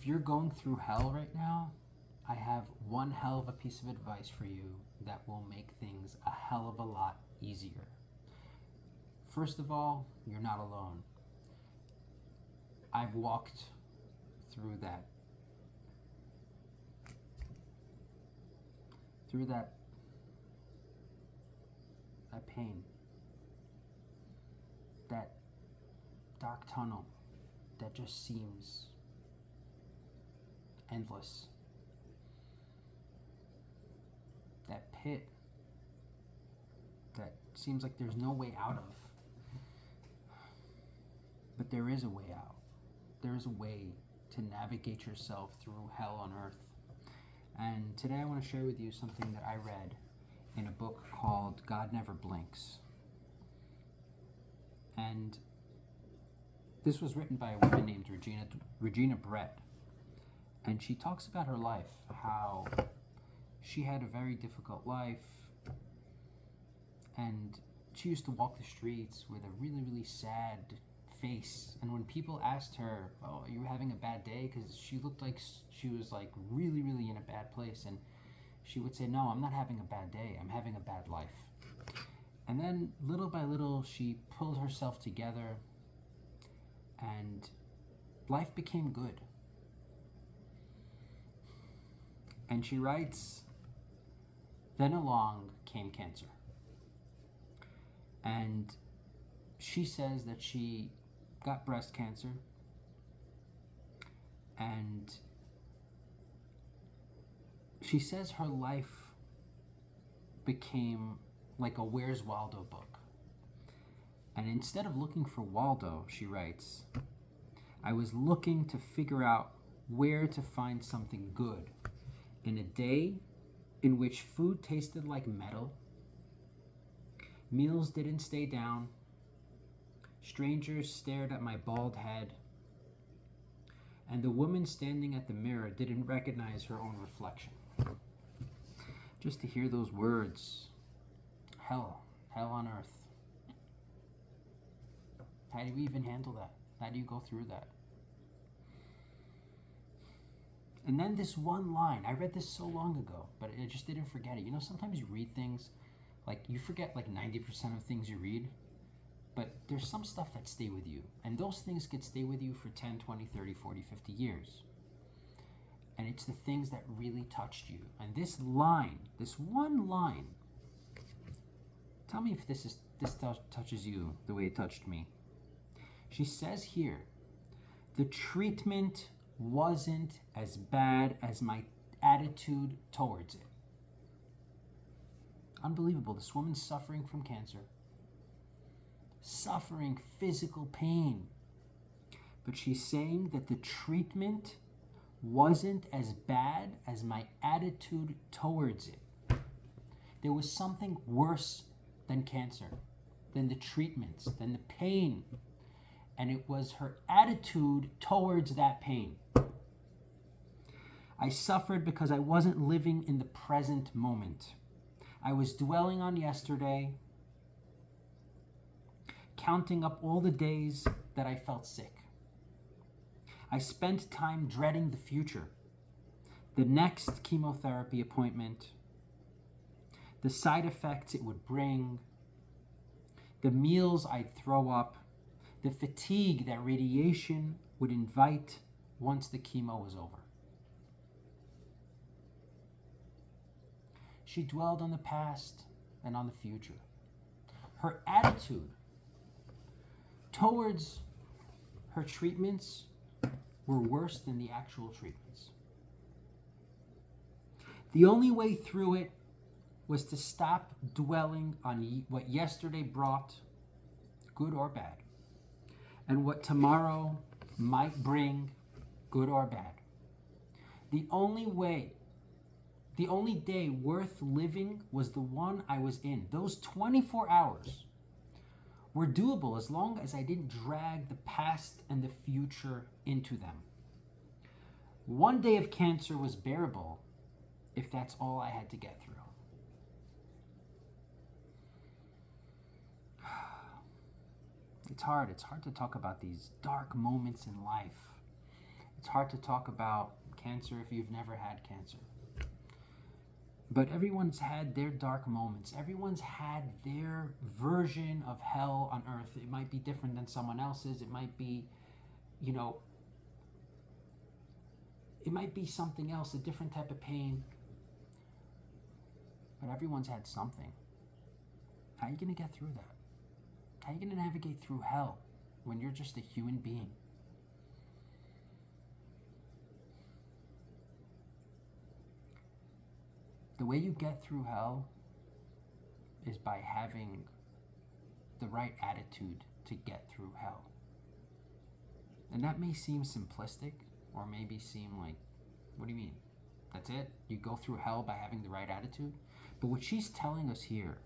If you're going through hell right now, I have one hell of a piece of advice for you that will make things a hell of a lot easier. First of all, you're not alone. I've walked through that pain, that dark tunnel that just seems endless, that pit that seems like there's no way out of. But there is a way out. There is a way to navigate yourself through hell on earth. And today I want to share with you something that I read in a book called God Never Blinks. And this was written by a woman named Regina Brett. And she talks about her life, how she had a very difficult life, and she used to walk the streets with a really, really sad face. And when people asked her, "Oh, are you having a bad day?" because she looked like she was like really, really in a bad place, and she would say, "No, I'm not having a bad day. I'm having a bad life." And then little by little, she pulled herself together, and life became good. And she writes, "Then along came cancer." And she says that she got breast cancer, and she says her life became like a Where's Waldo book. And instead of looking for Waldo, she writes, "I was looking to figure out where to find something good in a day in which food tasted like metal, meals didn't stay down, strangers stared at my bald head, and the woman standing at the mirror didn't recognize her own reflection." Just to hear those words, hell on earth. How do you even handle that? How do you go through that? And then this one line, I read this so long ago, but I just didn't forget it. You know, sometimes you read things, like you forget like 90% of things you read, but there's some stuff that stay with you. And those things could stay with you for 10, 20, 30, 40, 50 years. And it's the things that really touched you. And this line, this one line, tell me if this touches you the way it touched me. She says here, "The treatment wasn't as bad as my attitude towards it." Unbelievable. This woman's suffering from cancer, suffering physical pain, but she's saying that the treatment wasn't as bad as my attitude towards it. There was something worse than cancer, than the treatments, than the pain, and it was her attitude towards that pain. "I suffered because I wasn't living in the present moment. I was dwelling on yesterday, counting up all the days that I felt sick. I spent time dreading the future, the next chemotherapy appointment, the side effects it would bring, the meals I'd throw up, the fatigue that radiation would invite once the chemo was over." She dwelled on the past and on the future. Her attitude towards her treatments were worse than the actual treatments. The only way through it was to stop dwelling on what yesterday brought, good or bad, and what tomorrow might bring, good or bad. The only day worth living was the one I was in. Those 24 hours were doable as long as I didn't drag the past and the future into them. One day of cancer was bearable if that's all I had to get through. It's hard to talk about these dark moments in life. It's hard to talk about cancer if you've never had cancer. But everyone's had their dark moments. Everyone's had their version of hell on earth. It might be different than someone else's. It might be, you know, it might be something else, a different type of pain. But everyone's had something. How are you going to get through that? How are you going to navigate through hell when you're just a human being? The way you get through hell is by having the right attitude to get through hell. And that may seem simplistic, or maybe seem like, what do you mean? That's it? You go through hell by having the right attitude? But what she's telling us here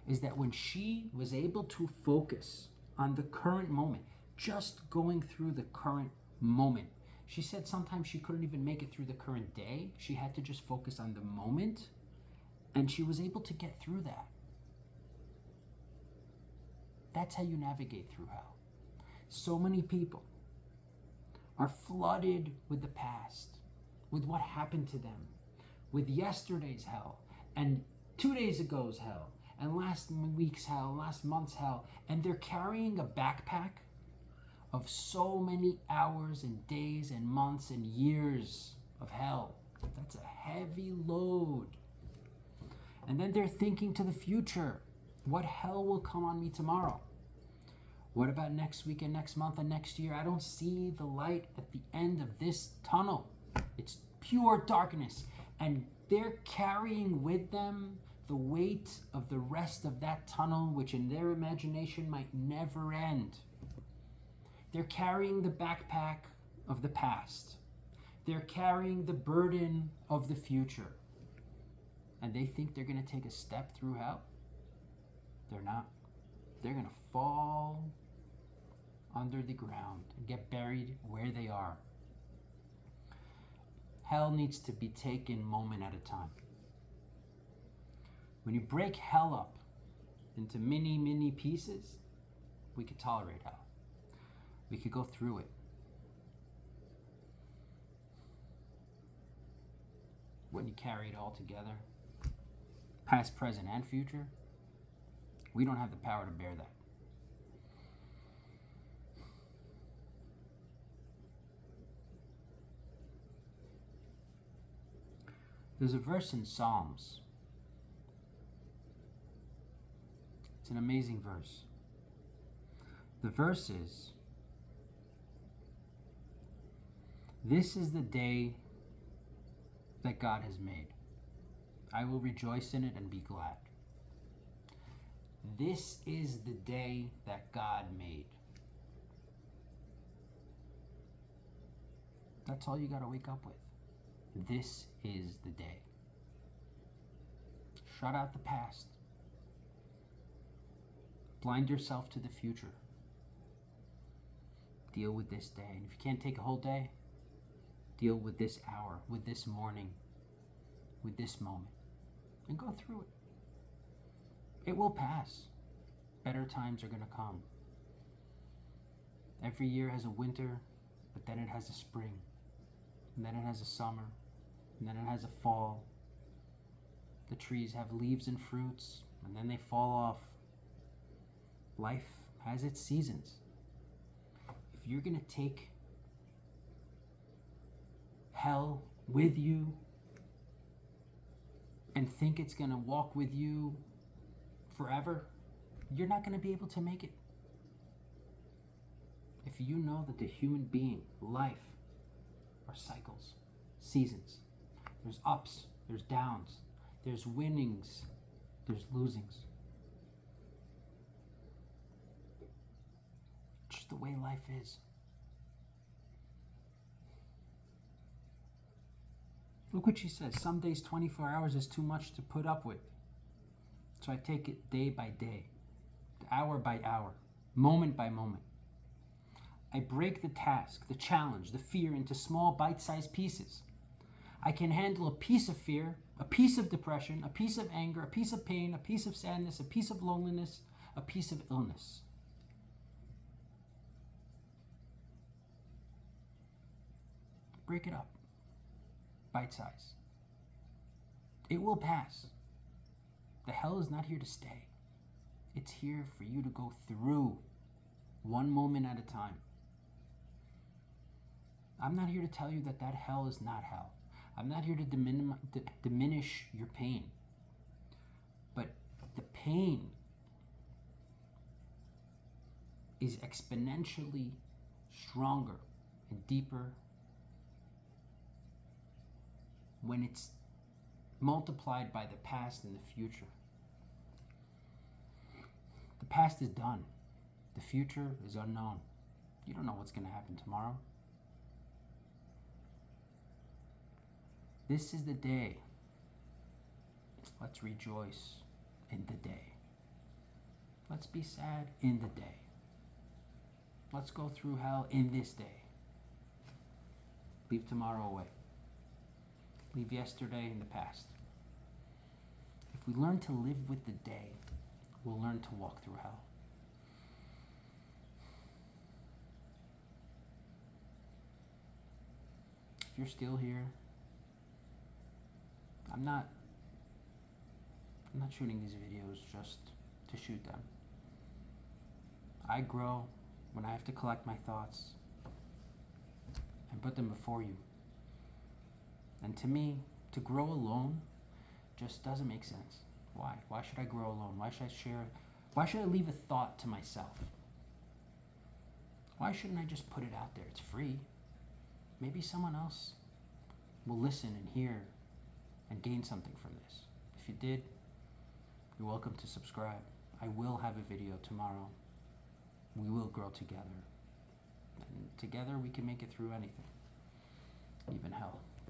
is that when she was able to focus on the current moment, just going through the current moment, she said sometimes she couldn't even make it through the current day. She had to just focus on the moment, and she was able to get through that. That's how you navigate through hell. So many people are flooded with the past, with what happened to them, with yesterday's hell, and 2 days ago's hell, and last week's hell, last month's hell, and they're carrying a backpack of so many hours and days and months and years of hell. That's a heavy load. And then they're thinking to the future. What hell will come on me tomorrow? What about next week and next month and next year? I don't see the light at the end of this tunnel. It's pure darkness. And they're carrying with them the weight of the rest of that tunnel, which in their imagination might never end. They're carrying the backpack of the past. They're carrying the burden of the future. And they think they're going to take a step through hell. They're not. They're going to fall under the ground and get buried where they are. Hell needs to be taken moment at a time. When you break hell up into mini pieces, we could tolerate hell. We could go through it. When you carry it all together, past, present, and future, we don't have the power to bear that. There's a verse in Psalms. It's an amazing verse. The verse is, "This is the day that God has made. I will rejoice in it and be glad." This is the day that God made. That's all you got to wake up with. This is the day. Shut out the past. Blind yourself to the future. Deal with this day. And if you can't take a whole day, deal with this hour, with this morning, with this moment, and go through it. It will pass. Better times are going to come. Every year has a winter, but then it has a spring, and then it has a summer, and then it has a fall. The trees have leaves and fruits, and then they fall off. Life has its seasons. If you're going to take hell with you and think it's going to walk with you forever, you're not going to be able to make it. If you know that the human being, life, are cycles, seasons, there's ups, there's downs, there's winnings, there's losings. Just the way life is. Look what she says. Some days 24 hours is too much to put up with. So I take it day by day, hour by hour, moment by moment. I break the task, the challenge, the fear into small bite-sized pieces. I can handle a piece of fear, a piece of depression, a piece of anger, a piece of pain, a piece of sadness, a piece of loneliness, a piece of illness. Break it up. Bite size. It will pass. The hell is not here to stay. It's here for you to go through, one moment at a time. I'm not here to tell you that hell is not hell. I'm not here to diminish your pain. But the pain is exponentially stronger and deeper when it's multiplied by the past and the future. The past is done. The future is unknown. You don't know what's going to happen tomorrow. This is the day. Let's rejoice in the day. Let's be sad in the day. Let's go through hell in this day. Leave tomorrow away. Leave yesterday in the past. If we learn to live with the day, we'll learn to walk through hell. If you're still here, I'm not shooting these videos just to shoot them. I grow when I have to collect my thoughts and put them before you. And to me, to grow alone just doesn't make sense. Why? Why should I grow alone? Why should I share? Why should I leave a thought to myself? Why shouldn't I just put it out there? It's free. Maybe someone else will listen and hear and gain something from this. If you did, you're welcome to subscribe. I will have a video tomorrow. We will grow together. And together we can make it through anything.